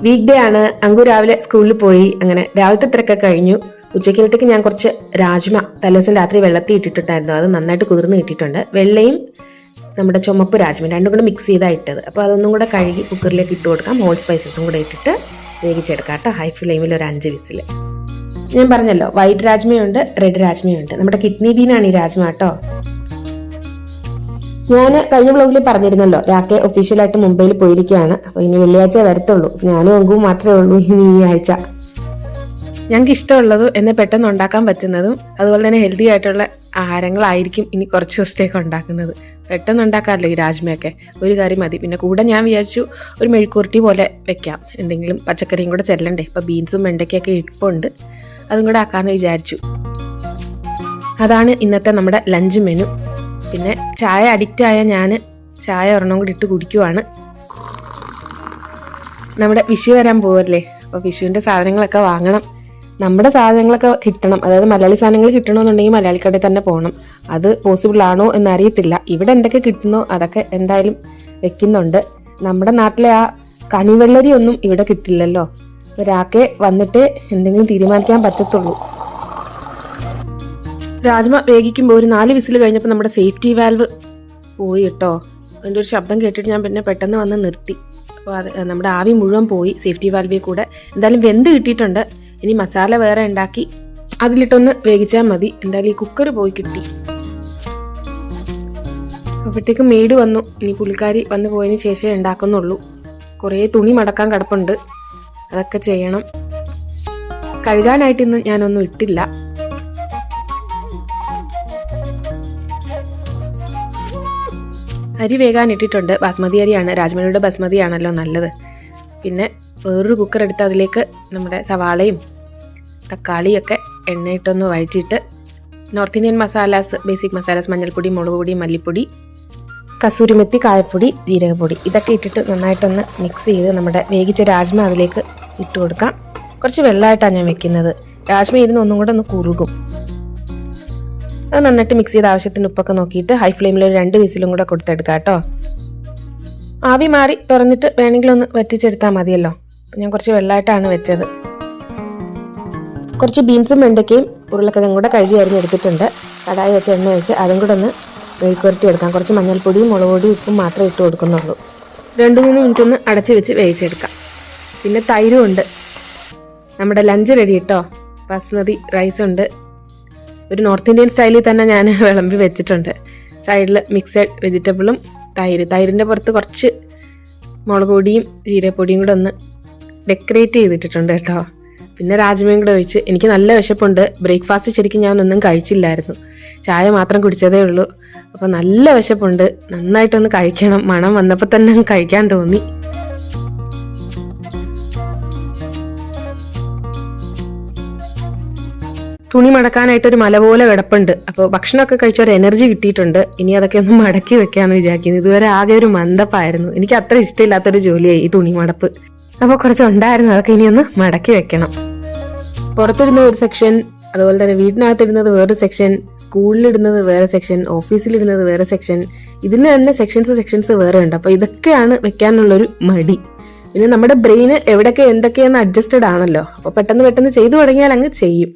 Week day ആണ്. അങ്കു രാവിലെ സ്കൂളിൽ പോയി. അങ്ങനെ രാവിലത്തെ തിരക്കൊക്കെ കഴിഞ്ഞു. ഉച്ചക്കലത്തേക്ക് ഞാൻ കുറച്ച് രാജ്മ തലേദിവസം രാത്രി വെള്ളത്തിൽ ഇട്ടിട്ടുണ്ടായിരുന്നു. അത് നന്നായിട്ട് കുതിർന്ന് കിട്ടിയിട്ടുണ്ട്. വെള്ളയും നമ്മുടെ ചുമപ്പ് രാജ്മ രണ്ടും കൂടെ മിക്സ് ചെയ്താണ് ഇട്ടത്. അപ്പോൾ അതൊന്നും കൂടെ കഴുകി കുക്കറിലേക്ക് ഇട്ട് കൊടുക്കാം. ഹോൾ സ്പൈസസും കൂടെ ഇട്ടിട്ട് വേവിച്ചെടുക്കാം കേട്ടോ. ഹൈ ഫ്ലെയിമിൽ ഒരു 5 വിസിൽ. ഞാൻ പറഞ്ഞല്ലോ, വൈറ്റ് രാജ്മയുണ്ട്, റെഡ് രാജ്മയുണ്ട്. നമ്മുടെ കിഡ്നി ബീനാണ് ഈ രാജ്മ കേട്ടോ. ഞാൻ കഴിഞ്ഞ വ്ളോഗിൽ പറഞ്ഞിരുന്നല്ലോ, രാക്കെ ഒഫീഷ്യലായിട്ട് മുംബൈയിൽ പോയിരിക്കുകയാണ്. അപ്പോൾ ഇനി വെള്ളിയാഴ്ച വരത്തുള്ളൂ. ഞാനും അങ്കും മാത്രമേ ഉള്ളൂ ഇനി ഈ ആഴ്ച. ഞങ്ങൾക്ക് ഇഷ്ടമുള്ളതും എന്നെ പെട്ടെന്ന് ഉണ്ടാക്കാൻ പറ്റുന്നതും അതുപോലെ തന്നെ ഹെൽത്തി ആയിട്ടുള്ള ആഹാരങ്ങളായിരിക്കും ഇനി കുറച്ച് ദിവസത്തേക്ക് ഉണ്ടാക്കുന്നത്. പെട്ടെന്ന് ഉണ്ടാക്കാമല്ലോ ഈ രാജ്മയൊക്കെ. ഒരു കറി മതി. പിന്നെ കൂടെ ഞാൻ വിചാരിച്ചു ഒരു മെഴുക്കുരുട്ടി പോലെ വെക്കാം. എന്തെങ്കിലും പച്ചക്കറിയും കൂടെ ചെല്ലണ്ടേ. ഇപ്പോൾ ബീൻസും വെണ്ടയ്ക്കൊക്കെ ഇരിപ്പുണ്ട്, അതും കൂടെ ആക്കാമെന്ന് വിചാരിച്ചു. അതാണ് ഇന്നത്തെ നമ്മുടെ ലഞ്ച് മെനു. പിന്നെ ചായ അഡിക്റ്റ് ആയ ഞാൻ ചായ ഒരെണ്ണം കൂടി ഇട്ട് കുടിക്കുവാണ്. നമ്മുടെ വിഷു വരാൻ പോവല്ലേ, അപ്പോൾ വിഷുവിൻ്റെ സാധനങ്ങളൊക്കെ വാങ്ങണം. നമ്മുടെ സാധനങ്ങളൊക്കെ കിട്ടണം. അതായത് മലയാളി സാധനങ്ങൾ കിട്ടണമെന്നുണ്ടെങ്കിൽ മലയാളി കടയിൽ തന്നെ പോകണം. അത് പോസിബിൾ ആണോ എന്നറിയത്തില്ല. ഇവിടെ എന്തൊക്കെ കിട്ടുന്നോ അതൊക്കെ എന്തായാലും വെക്കുന്നുണ്ട്. നമ്മുടെ നാട്ടിലെ ആ കണിവെള്ളരി ഒന്നും ഇവിടെ കിട്ടില്ലല്ലോ. ഒരാൾക്ക് വന്നിട്ട് എന്തെങ്കിലും തീരുമാനിക്കാൻ പറ്റത്തുള്ളൂ. രാജ്മ വേവിക്കുമ്പോൾ ഒരു 4 വിസിൽ കഴിഞ്ഞപ്പോൾ നമ്മുടെ സേഫ്റ്റി വാൽവ് പോയി കേട്ടോ. അതിൻ്റെ ഒരു ശബ്ദം കേട്ടിട്ട് ഞാൻ പിന്നെ പെട്ടെന്ന് വന്ന് നിർത്തി. അപ്പോൾ അത് നമ്മുടെ ആവി മുഴുവൻ പോയി സേഫ്റ്റി വാൽവിൽ കൂടെ. എന്തായാലും വെന്ത് കിട്ടിയിട്ടുണ്ട്. ഇനി മസാല വേറെ ഉണ്ടാക്കി അതിലിട്ടൊന്ന് വേവിച്ചാൽ മതി. എന്തായാലും ഈ കുക്കർ പോയി കിട്ടി. അപ്പോഴത്തേക്കും മെയ്ഡ് വന്നു. ഇനി പുള്ളിക്കാരി വന്നു പോയതിന് ശേഷമേ ഉണ്ടാക്കുന്നുള്ളൂ. കുറേ തുണി മടക്കാൻ കിടപ്പുണ്ട്, അതൊക്കെ ചെയ്യണം. കഴുകാനായിട്ട് ഇന്ന് ഞാനൊന്നും ഇട്ടില്ല. അരി വേകാൻ ഇട്ടിട്ടുണ്ട്. ബാസ്മതി അരിയാണ്. രാജ്മയുടെ ബസ്മതി ആണല്ലോ നല്ലത്. പിന്നെ വേറൊരു കുക്കർ എടുത്ത് അതിലേക്ക് നമ്മുടെ സവാളയും തക്കാളിയൊക്കെ എണ്ണയിട്ടൊന്ന് വഴറ്റിയിട്ട് north Indian masalas, basic masalas, മഞ്ഞൾപ്പൊടി, മുളക് പൊടി, മല്ലിപ്പൊടി, കസൂരിമെത്തി, കായപ്പൊടി, ജീരകപ്പൊടി ഇതൊക്കെ ഇട്ടിട്ട് നന്നായിട്ടൊന്ന് മിക്സ് ചെയ്ത് നമ്മുടെ വേവിച്ച രാജ്മ അതിലേക്ക് ഇട്ട് കൊടുക്കാം. കുറച്ച് വെള്ളമായിട്ടാണ് ഞാൻ വെക്കുന്നത്. രാജ്മ ഇരുന്ന് ഒന്നും കൂടെ ഒന്ന് കുറുകും. അത് നന്നായിട്ട് മിക്സ് ചെയ്ത് ആവശ്യത്തിന് ഉപ്പൊക്കെ നോക്കിയിട്ട് ഹൈ ഫ്ലെയിമിൽ ഒരു 2 വിസിലും കൂടെ കൊടുത്തെടുക്കാം കേട്ടോ. ആവി മാറി തുറന്നിട്ട് വേണമെങ്കിൽ ഒന്ന് വറ്റിച്ചെടുത്താൽ മതിയല്ലോ. ഞാൻ കുറച്ച് വെള്ളമായിട്ടാണ് വെച്ചത്. കുറച്ച് ബീൻസും വെണ്ടയ്ക്കയും ഉരുളക്കിഴങ്ങും കൂടെ കഴുകി അരിഞ്ഞെടുത്തിട്ടുണ്ട്. കടായി വെച്ച് എണ്ണ ഒഴിച്ച് അതും കൂടെ ഒന്ന് മെഴുക്കുവരട്ടി എടുക്കാം. കുറച്ച് മഞ്ഞൾപ്പൊടിയും മുളക് പൊടിയും ഉപ്പും മാത്രമേ ഇട്ട് കൊടുക്കുന്നുള്ളൂ. 2-3 മിനിറ്റ് ഒന്ന് അടച്ച് വെച്ച് വേവിച്ചെടുക്കാം. പിന്നെ തൈരും ഉണ്ട്. നമ്മുടെ ലഞ്ച് റെഡി കേട്ടോ. ബസ്മതി റൈസ് ഉണ്ട്. ഒരു നോർത്ത് ഇന്ത്യൻ സ്റ്റൈലിൽ തന്നെ ഞാൻ വിളമ്പി വെച്ചിട്ടുണ്ട്. സൈഡിൽ മിക്സഡ് വെജിറ്റബിളും തൈരിൻ്റെ പുറത്ത് കുറച്ച് മുളക് പൊടിയും ജീരകപ്പൊടിയും കൂടെ ഒന്ന് ഡെക്കറേറ്റ് ചെയ്തിട്ടിട്ടുണ്ട് കേട്ടോ. പിന്നെ രാജ്മയും കൂടെ ഒഴിച്ച്. എനിക്ക് നല്ല വിശപ്പുണ്ട്. ബ്രേക്ക്ഫാസ്റ്റ് ശരിക്കും ഞാനൊന്നും കഴിച്ചില്ലായിരുന്നു, ചായ മാത്രം കുടിച്ചതേ ഉള്ളൂ. അപ്പോൾ നല്ല വിശപ്പുണ്ട്. നന്നായിട്ടൊന്ന് കഴിക്കണം. മണം വന്നപ്പോൾ തന്നെ കഴിക്കാൻ തോന്നി. തുണി മടക്കാനായിട്ടൊരു മല പോലെ കിടപ്പുണ്ട്. അപ്പോൾ ഭക്ഷണമൊക്കെ കഴിച്ച ഒരു എനർജി കിട്ടിയിട്ടുണ്ട്. ഇനി അതൊക്കെ ഒന്ന് മടക്കി വെക്കാമെന്ന് വിചാരിക്കുന്നു. ഇതുവരെ ആകെ ഒരു മന്ദപ്പായിരുന്നു. എനിക്ക് അത്ര ഇഷ്ടമില്ലാത്തൊരു ജോലിയായി ഈ തുണി മടപ്പ്. അപ്പോൾ കുറച്ചുണ്ടായിരുന്നു, അതൊക്കെ ഇനി ഒന്ന് മടക്കി വെക്കണം. പുറത്തിടുന്ന ഒരു സെക്ഷൻ, അതുപോലെ തന്നെ വീടിനകത്തിടുന്നത് വേറൊരു സെക്ഷൻ, സ്കൂളിലിടുന്നത് വേറെ സെക്ഷൻ, ഓഫീസിലിടുന്നത് വേറെ സെക്ഷൻ. ഇതിന് തന്നെ സെക്ഷൻസ് വേറെ ഉണ്ട്. അപ്പോൾ ഇതൊക്കെയാണ് വെക്കാനുള്ളൊരു മടി. പിന്നെ നമ്മുടെ ബ്രെയിന് എവിടെയൊക്കെ എന്തൊക്കെയെന്ന് അഡ്ജസ്റ്റഡ് ആണല്ലോ. അപ്പോൾ പെട്ടെന്ന് ചെയ്തു തുടങ്ങിയാൽ അങ്ങ് ചെയ്യും.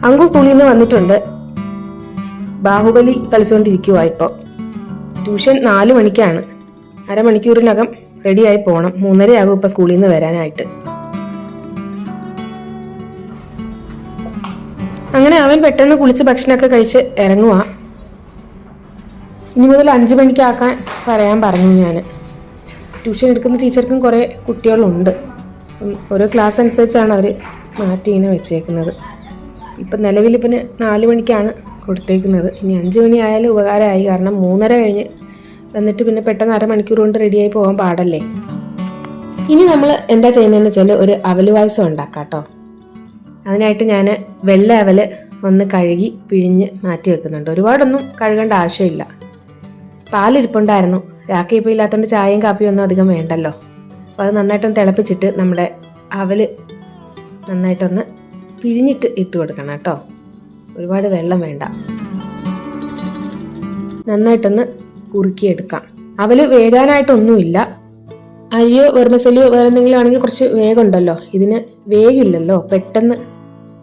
അങ്കു സ്കൂളിൽ നിന്ന് വന്നിട്ടുണ്ട്. ബാഹുബലി കളിച്ചുകൊണ്ടിരിക്കുക. ഇപ്പോൾ ട്യൂഷൻ 4 മണിക്കാണ്. അരമണിക്കൂറിനകം റെഡിയായി പോകണം. 3:30 ആകും ഇപ്പൊ സ്കൂളിൽ നിന്ന് വരാനായിട്ട്. അങ്ങനെ അവൻ പെട്ടെന്ന് കുളിച്ച് ഭക്ഷണമൊക്കെ കഴിച്ച് ഇറങ്ങുക. ഇനി മുതൽ 5 മണിക്കാക്കാൻ പറയാൻ പറഞ്ഞു ഞാൻ. ട്യൂഷൻ എടുക്കുന്ന ടീച്ചർക്കും കുറേ കുട്ടികളുണ്ട്. ഓരോ ക്ലാസ് അനുസരിച്ചാണ് അവർ മാറ്റി ഇങ്ങനെ വെച്ചേക്കുന്നത്. ഇപ്പം നിലവിൽ 4 മണിക്കാണ് കൊടുത്തേക്കുന്നത്. ഇനി 5 മണി ആയാലും ഉപകാരമായി. കാരണം 3:30 കഴിഞ്ഞ് വന്നിട്ട് പിന്നെ പെട്ടെന്ന് അരമണിക്കൂർ കൊണ്ട് റെഡിയായി പോകാൻ പാടല്ലേ. ഇനി നമ്മൾ എന്താ ചെയ്യുന്നതെന്ന് വെച്ചാൽ ഒരു അവല് പായസം ഉണ്ടാക്കാം കേട്ടോ. അതിനായിട്ട് ഞാൻ വെള്ള അവല് ഒന്ന് കഴുകി പിഴിഞ്ഞ് മാറ്റി വെക്കുന്നുണ്ട്. ഒരുപാടൊന്നും കഴുകേണ്ട ആവശ്യമില്ല. പാലിരിപ്പുണ്ടായിരുന്നു. രാത്രി ഇപ്പോൾ ഇല്ലാത്തതുകൊണ്ട് ചായയും കാപ്പിയും ഒന്നും അധികം വേണ്ടല്ലോ. അപ്പോൾ അത് നന്നായിട്ടൊന്ന് തിളപ്പിച്ചിട്ട് നമ്മുടെ അവല് നന്നായിട്ടൊന്ന് പിഴിഞ്ഞിട്ട് ഇട്ട് കൊടുക്കണം കേട്ടോ. ഒരുപാട് വെള്ളം വേണ്ട. നന്നായിട്ടൊന്ന് കുറുക്കിയെടുക്കാം. അവല് വേകാനായിട്ടൊന്നുമില്ല. അരിയോ വെർമസലിയോ വേറെ എന്തെങ്കിലും ആണെങ്കിൽ കുറച്ച് വേഗമുണ്ടല്ലോ. ഇതിന് വേഗമില്ലല്ലോ. പെട്ടെന്ന്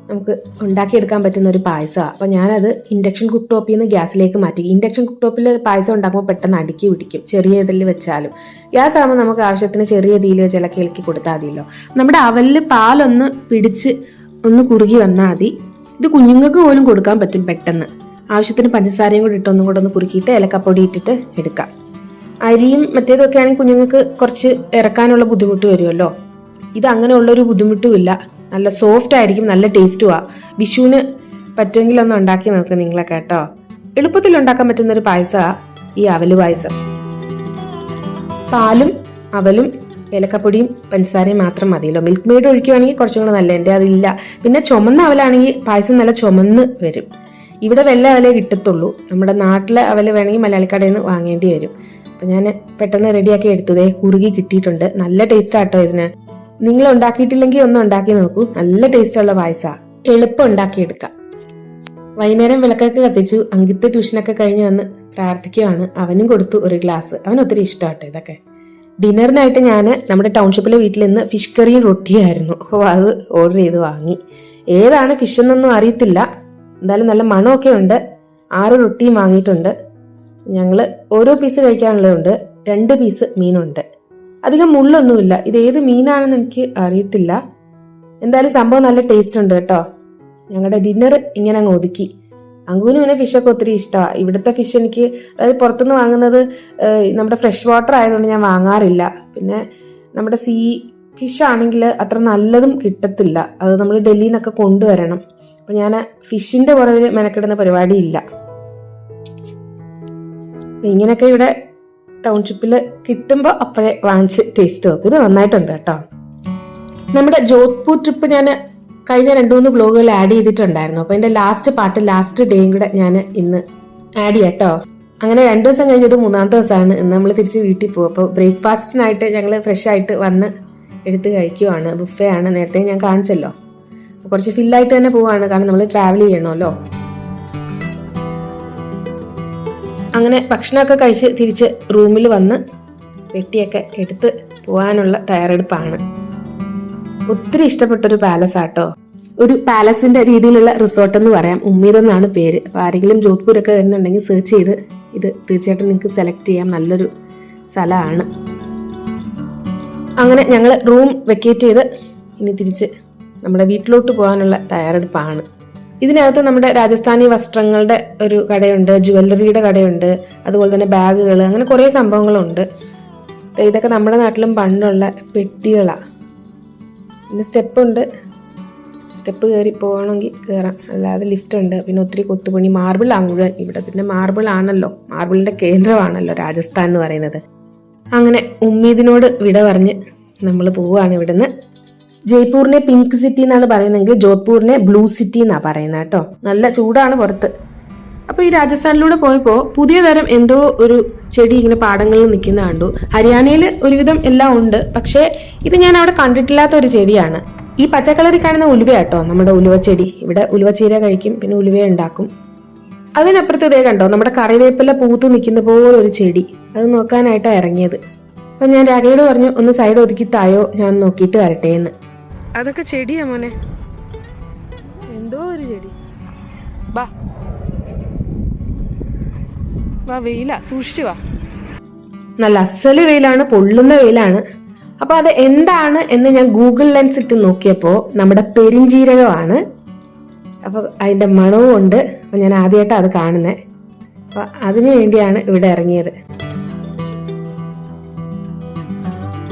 നമുക്ക് ഉണ്ടാക്കിയെടുക്കാൻ പറ്റുന്ന ഒരു പായസമാണ്. അപ്പോൾ ഞാനത് ഇൻഡക്ഷൻ കുക്ക് ടോപ്പിൽ നിന്ന് ഗ്യാസിലേക്ക് മാറ്റി. ഇൻഡക്ഷൻ കുക്ക് ടോപ്പിൽ പായസം ഉണ്ടാക്കുമ്പോൾ പെട്ടെന്ന് അടുക്കി പിടിക്കും, ചെറിയ ഇതിൽ വെച്ചാലും. ഗ്യാസ് ആകുമ്പോൾ നമുക്ക് ആവശ്യത്തിന് ചെറിയ തീയിൽ വെച്ച് ഇളക്കി കൊടുത്താൽ മതിയല്ലോ. നമ്മുടെ അവലിൽ പാലൊന്ന് പിടിച്ച് ഒന്ന് കുറുകി വന്നാൽ മതി. ഇത് കുഞ്ഞുങ്ങൾക്ക് പോലും കൊടുക്കാൻ പറ്റും പെട്ടെന്ന്. ആവശ്യത്തിന് പഞ്ചസാരയും കൂടി ഇട്ട് ഒന്നും കൂടെ ഒന്ന് കുറുക്കിയിട്ട് ഏലക്കപ്പൊടി ഇട്ടിട്ട് എടുക്കാം. അരിയും മറ്റേതൊക്കെ ആണെങ്കിൽ കുഞ്ഞുങ്ങൾക്ക് കുറച്ച് ഇറക്കാനുള്ള ബുദ്ധിമുട്ട് വരുമല്ലോ. ഇത് അങ്ങനെയുള്ളൊരു ബുദ്ധിമുട്ടുമില്ല. നല്ല സോഫ്റ്റ് ആയിരിക്കും, നല്ല ടേസ്റ്റുമാ. വിഷുവിന് പറ്റുമെങ്കിൽ ഒന്ന് ഉണ്ടാക്കി നോക്ക് നിങ്ങളൊക്കെ കേട്ടോ. എളുപ്പത്തിൽ ഉണ്ടാക്കാൻ പറ്റുന്നൊരു പായസമാണ് ഈ അവല് പായസം. പാലും അവലും ഏലക്കപ്പൊടിയും പഞ്ചസാരയും മാത്രം മതിയല്ലോ. മിൽക്ക് മെയ്ഡ് ഒഴിക്കുകയാണെങ്കിൽ കുറച്ചും കൂടെ നല്ല. എൻ്റെ അതില്ല. പിന്നെ ചുമന്ന അവലാണെങ്കിൽ പായസം നല്ല ചുമന്ന് വരും. ഇവിടെ വെള്ള അവലേ കിട്ടത്തുള്ളൂ. നമ്മുടെ നാട്ടിലെ അവല് വേണമെങ്കിൽ മലയാളിക്കടയിൽ നിന്ന് വാങ്ങേണ്ടി വരും. അപ്പം ഞാൻ പെട്ടെന്ന് റെഡിയാക്കി എടുത്തതേ കുറുകി കിട്ടിയിട്ടുണ്ട്. നല്ല ടേസ്റ്റ് ആട്ടോ ഇതിന്. നിങ്ങൾ ഉണ്ടാക്കിയിട്ടില്ലെങ്കിൽ ഒന്ന് ഉണ്ടാക്കി നോക്കൂ. നല്ല ടേസ്റ്റുള്ള പായസമാണ്. എളുപ്പം ഉണ്ടാക്കിയെടുക്കാം. വൈകുന്നേരം വിളക്കൊക്കെ കത്തിച്ചു. അങ്കിത്ത് ട്യൂഷനൊക്കെ കഴിഞ്ഞ് വന്ന് പ്രാർത്ഥിക്കുകയാണ്. അവനും കൊടുത്തു ഒരു ഗ്ലാസ്. അവന് ഒത്തിരി ഇഷ്ടമാട്ടെ ഇതൊക്കെ. ഡിന്നറിനായിട്ട് ഞാൻ നമ്മുടെ ടൗൺഷിപ്പിലെ വീട്ടിൽ നിന്ന് ഫിഷ് കറിയും റൊട്ടിയായിരുന്നു. അത് ഓർഡർ ചെയ്ത് വാങ്ങി. ഏതാണ് ഫിഷ് എന്നൊന്നും അറിയത്തില്ല. എന്തായാലും നല്ല മണമൊക്കെ ഉണ്ട്. 6 റൊട്ടിയും വാങ്ങിയിട്ടുണ്ട്. ഞങ്ങൾ ഓരോ പീസ് കഴിക്കാനുള്ളതുണ്ട്. 2 പീസ് മീനുണ്ട്. അധികം മുള്ളൊന്നുമില്ല. ഇത് ഏത് മീനാണെന്ന് എനിക്ക് അറിയത്തില്ല. എന്തായാലും സംഭവം നല്ല ടേസ്റ്റ് ഉണ്ട് കേട്ടോ. ഞങ്ങളുടെ ഡിന്നർ ഇങ്ങനെ അങ്ങ് ഒതുക്കി. അങ്കുവിനും പിന്നെ ഫിഷൊക്കെ ഒത്തിരി ഇഷ്ടമാണ്. ഇവിടുത്തെ ഫിഷ് എനിക്ക്, അതായത് പുറത്തുനിന്ന് വാങ്ങുന്നത് നമ്മുടെ ഫ്രഷ് വാട്ടർ ആയതുകൊണ്ട് ഞാൻ വാങ്ങാറില്ല. പിന്നെ നമ്മുടെ സീ ഫിഷ് ആണെങ്കിൽ അത്ര നല്ലതും കിട്ടത്തില്ല. അത് നമ്മൾ ഡൽഹിയിൽ നിന്നൊക്കെ കൊണ്ടുവരണം. അപ്പം ഞാൻ ഫിഷിൻ്റെ പുറകിൽ മെനക്കിടുന്ന പരിപാടിയില്ല. ഇങ്ങനെയൊക്കെ ഇവിടെ ടൗൺഷിപ്പിൽ കിട്ടുമ്പോൾ അപ്പോഴേ വാങ്ങിച്ച് ടേസ്റ്റ് നോക്കും. ഇത് നന്നായിട്ടുണ്ട് കേട്ടോ. നമ്മുടെ ജോധ്പൂർ ട്രിപ്പ് ഞാൻ കഴിഞ്ഞ 2-3 വ്ലോഗുകൾ ആഡ് ചെയ്തിട്ടുണ്ടായിരുന്നു. അപ്പോൾ എൻ്റെ ലാസ്റ്റ് ഡേയും കൂടെ ഞാൻ ഇന്ന് ആഡ് ചെയ്യാം കേട്ടോ. അങ്ങനെ 2 ദിവസം കഴിഞ്ഞത് 3-ാമത്തെ ദിവസമാണ്. ഇന്ന് നമ്മൾ തിരിച്ച് വീട്ടിൽ പോകും. അപ്പോൾ ബ്രേക്ക്ഫാസ്റ്റിനായിട്ട് ഞങ്ങൾ ഫ്രഷ് ആയിട്ട് വന്ന് എടുത്ത് കഴിക്കുവാണ്. ബുഫേ ആണ്, നേരത്തെ ഞാൻ കാണിച്ചല്ലോ. അപ്പോൾ കുറച്ച് ഫില്ലായിട്ട് തന്നെ പോവാണ്, കാരണം നമ്മൾ ട്രാവൽ ചെയ്യണമല്ലോ. അങ്ങനെ ഭക്ഷണമൊക്കെ കഴിച്ച് തിരിച്ച് റൂമിൽ വന്ന് പെട്ടിയൊക്കെ എടുത്ത് പോകാനുള്ള തയ്യാറെടുപ്പാണ്. ഒത്തിരി ഇഷ്ടപ്പെട്ടൊരു പാലസ് ആട്ടോ. ഒരു പാലസിന്റെ രീതിയിലുള്ള റിസോർട്ട് എന്ന് പറയാം. ഉമ്മീദ് എന്നാണ് പേര്. അപ്പോൾ ആരെങ്കിലും ജോധ്പൂരൊക്കെ വരുന്നുണ്ടെങ്കിൽ സെർച്ച് ചെയ്ത് ഇത് തീർച്ചയായിട്ടും നിങ്ങൾക്ക് സെലക്ട് ചെയ്യാം. നല്ലൊരു സ്ഥലമാണ്. അങ്ങനെ ഞങ്ങൾ റൂം വെക്കേറ്റ് ചെയ്ത് ഇനി തിരിച്ച് നമ്മുടെ വീട്ടിലോട്ട് പോകാനുള്ള തയ്യാറെടുപ്പാണ്. ഇതിനകത്ത് നമ്മുടെ രാജസ്ഥാനി വസ്ത്രങ്ങളുടെ ഒരു കടയുണ്ട്, ജുവല്ലറിയുടെ കടയുണ്ട്, അതുപോലെ തന്നെ ബാഗുകൾ, അങ്ങനെ കുറേ സംഭവങ്ങളുണ്ട്. ഇതൊക്കെ നമ്മുടെ നാട്ടിലും പണ്ടുള്ള പെട്ടികളാണ്. പിന്നെ സ്റ്റെപ്പുണ്ട്. സ്റ്റെപ്പ് കയറി പോകണമെങ്കിൽ കയറാം, അല്ലാതെ ലിഫ്റ്റ് ഉണ്ട്. പിന്നെ ഒത്തിരി കൊത്തുപണി, മാർബിളാണ് മുഴുവൻ ഇവിടെ. പിന്നെ മാർബിൾ ആണല്ലോ, മാർബിളിൻ്റെ കേന്ദ്രമാണല്ലോ രാജസ്ഥാൻ എന്ന് പറയുന്നത്. അങ്ങനെ ഉമ്മീദിനോട് വിട പറഞ്ഞ് നമ്മൾ പോവുകയാണ് ഇവിടുന്ന്. ജയ്പൂരിനെ പിങ്ക് സിറ്റി എന്നാണ് പറയുന്നതെങ്കിൽ ജോധ്പൂരിനെ ബ്ലൂ സിറ്റി എന്നാണ് പറയുന്നത് കേട്ടോ. നല്ല ചൂടാണ് പുറത്ത്. അപ്പോൾ ഈ രാജസ്ഥാനിലൂടെ പോയപ്പോൾ പുതിയ തരം എന്തോ ഒരു ചെടി ഇങ്ങനെ പാടങ്ങളിൽ നിൽക്കുന്ന കണ്ടു. ഹരിയാനയിൽ ഒരുവിധം എല്ലാം ഉണ്ട്, പക്ഷേ ഇത് ഞാൻ അവിടെ കണ്ടിട്ടില്ലാത്ത ഒരു ചെടിയാണ്. ഈ പച്ചക്കളറിൽ കാണുന്ന ഉലുവ കേട്ടോ, നമ്മുടെ ഉലുവച്ചെടി. ഇവിടെ ഉലുവച്ചീര കഴിക്കും, പിന്നെ ഉലുവ ഉണ്ടാക്കും. അതിനപ്പുറത്ത് ഇതേ കണ്ടോ, നമ്മുടെ കറിവേപ്പില പൂത്ത് നിൽക്കുന്ന പോലെ ഒരു ചെടി. അത് നോക്കാനായിട്ടാണ് ഇറങ്ങിയത്. അപ്പം ഞാൻ രാഗയോട് പറഞ്ഞു, ഒന്ന് സൈഡ് ഒതുക്കി തായോ, ഞാൻ നോക്കിയിട്ട് വരട്ടെ എന്ന്. അതൊക്കെ ചെടിയാ മോനെ, എന്തോ ഒരു ചെടി. വാ വാ, വെയിലാ, സൂക്ഷിച്ചു വാ. നല്ല അസല് വെയിലാണ്, പൊള്ളുന്ന വെയിലാണ്. അപ്പൊ അത് എന്താണ് എന്ന് ഞാൻ ഗൂഗിൾ ലെൻസ് ഇട്ട് നോക്കിയപ്പോൾ നമ്മുടെ പെരിഞ്ജീരകമാണ്. അപ്പൊ അതിന്റെ മണവും ഉണ്ട്. അപ്പൊ ഞാൻ ആദ്യമായിട്ടാണ് അത് കാണുന്നത്. അപ്പൊ അതിനു വേണ്ടിയാണ് ഇവിടെ ഇറങ്ങിയത്.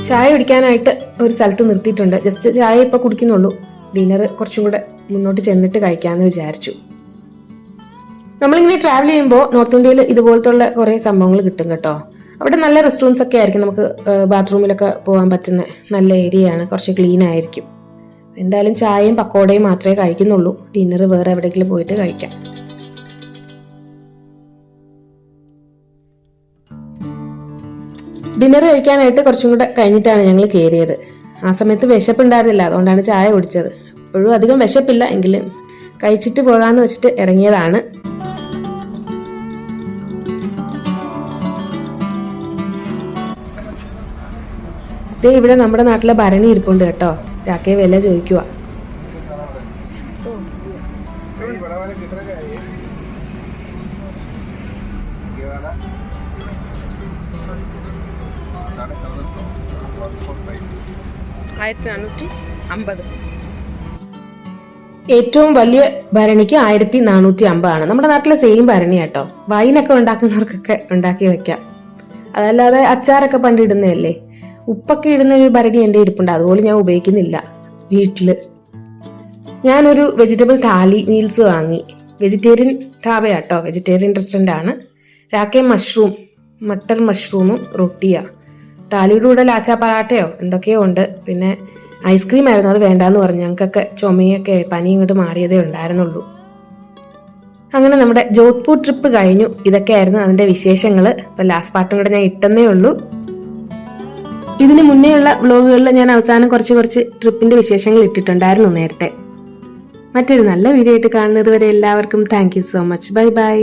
ചായ കുടിക്കാനായിട്ട് ഒരു സ്ഥലത്ത് നിർത്തിയിട്ടുണ്ട്. ജസ്റ്റ് ചായ ഇപ്പൊ കുടിക്കുന്നുള്ളൂ. ഡിന്നർ കുറച്ചും കൂടെ മുന്നോട്ട് ചെന്നിട്ട് കഴിക്കാമെന്ന് വിചാരിച്ചു. നമ്മളിങ്ങനെ ട്രാവൽ ചെയ്യുമ്പോൾ നോർത്ത് ഇന്ത്യയിൽ ഇതുപോലത്തുള്ള കുറേ സംഭവങ്ങൾ കിട്ടും കേട്ടോ. അവിടെ നല്ല റെസ്റ്റോറൻറ്റ്സ് ഒക്കെ ആയിരിക്കും, നമുക്ക് ബാത്റൂമിലൊക്കെ പോകാൻ പറ്റുന്ന നല്ല ഏരിയയാണ്, കുറച്ച് ക്ലീൻ ആയിരിക്കും. എന്തായാലും ചായയും പക്കോടയും മാത്രമേ കഴിക്കുന്നുള്ളൂ. ഡിന്നർ വേറെ എവിടെയെങ്കിലും പോയിട്ട് കഴിക്കാം. ഡിന്നർ കഴിക്കാനായിട്ട് കുറച്ചും കൂടെ കഴിഞ്ഞിട്ടാണ് ഞങ്ങൾ കയറിയത്. ആ സമയത്ത് വിശപ്പുണ്ടായിരുന്നില്ല, അതുകൊണ്ടാണ് ചായ കുടിച്ചത്. ഇപ്പോഴും അധികം വിശപ്പില്ല, എങ്കിലും കഴിച്ചിട്ട് പോകാമെന്ന് വെച്ചിട്ട് ഇറങ്ങിയതാണ്. ഇവിടെ നമ്മുടെ നാട്ടിലെ ഭരണി ഇരിപ്പുണ്ട് കേട്ടോ. രാക്കയെ വില ചോദിക്കുക. ഏറ്റവും വലിയ ഭരണിക്ക് 1450 ആണ്. നമ്മുടെ നാട്ടിലെ സെയിം ഭരണി കേട്ടോ. വൈനൊക്കെ ഉണ്ടാക്കുന്നവർക്കൊക്കെ ഉണ്ടാക്കി വെക്കാം. അതല്ലാതെ അച്ചാറൊക്കെ പണ്ട് ഇടുന്നതല്ലേ. ഉപ്പൊക്കെ ഇടുന്ന ഒരു ഭരണി എൻ്റെ ഇരിപ്പുണ്ട്, അതുപോലെ ഞാൻ ഉപയോഗിക്കുന്നില്ല വീട്ടില്. ഞാനൊരു വെജിറ്റബിൾ താലി മീൽസ് വാങ്ങി. വെജിറ്റേറിയൻ ധാബയാട്ടോ, വെജിറ്റേറിയൻ റെസ്റ്റോറൻ്റ് ആണ്. രാക്കെ മട്ടർ മഷ്റൂമും റൊട്ടിയാ. താലിയുടെ കൂടെ ലാച്ചാ പറാട്ടയോ എന്തൊക്കെയോ ഉണ്ട്. പിന്നെ ഐസ്ക്രീം ആയിരുന്നു, അത് വേണ്ടാന്ന് പറഞ്ഞു. ഞങ്ങൾക്കൊക്കെ ചുമയൊക്കെ പനി ഇങ്ങോട്ട് മാറിയതേ ഉണ്ടായിരുന്നുള്ളൂ. അങ്ങനെ നമ്മുടെ ജോധ്പൂർ ട്രിപ്പ് കഴിഞ്ഞു. ഇതൊക്കെയായിരുന്നു അതിന്റെ വിശേഷങ്ങൾ. ഇപ്പൊ ലാസ്റ്റ് പാർട്ടും കൂടെ ഞാൻ ഇട്ടെന്നേ ഉള്ളൂ. ഇതിന് മുന്നേയുള്ള വ്ലോഗുകളിൽ ഞാൻ അവസാനം കുറച്ച് ട്രിപ്പിന്റെ വിശേഷങ്ങൾ ഇട്ടിട്ടുണ്ടായിരുന്നു നേരത്തെ. മറ്റൊരു നല്ല വീഡിയോ ആയിട്ട് കാണുന്നത് വരെ എല്ലാവർക്കും thank you so much. Bye bye.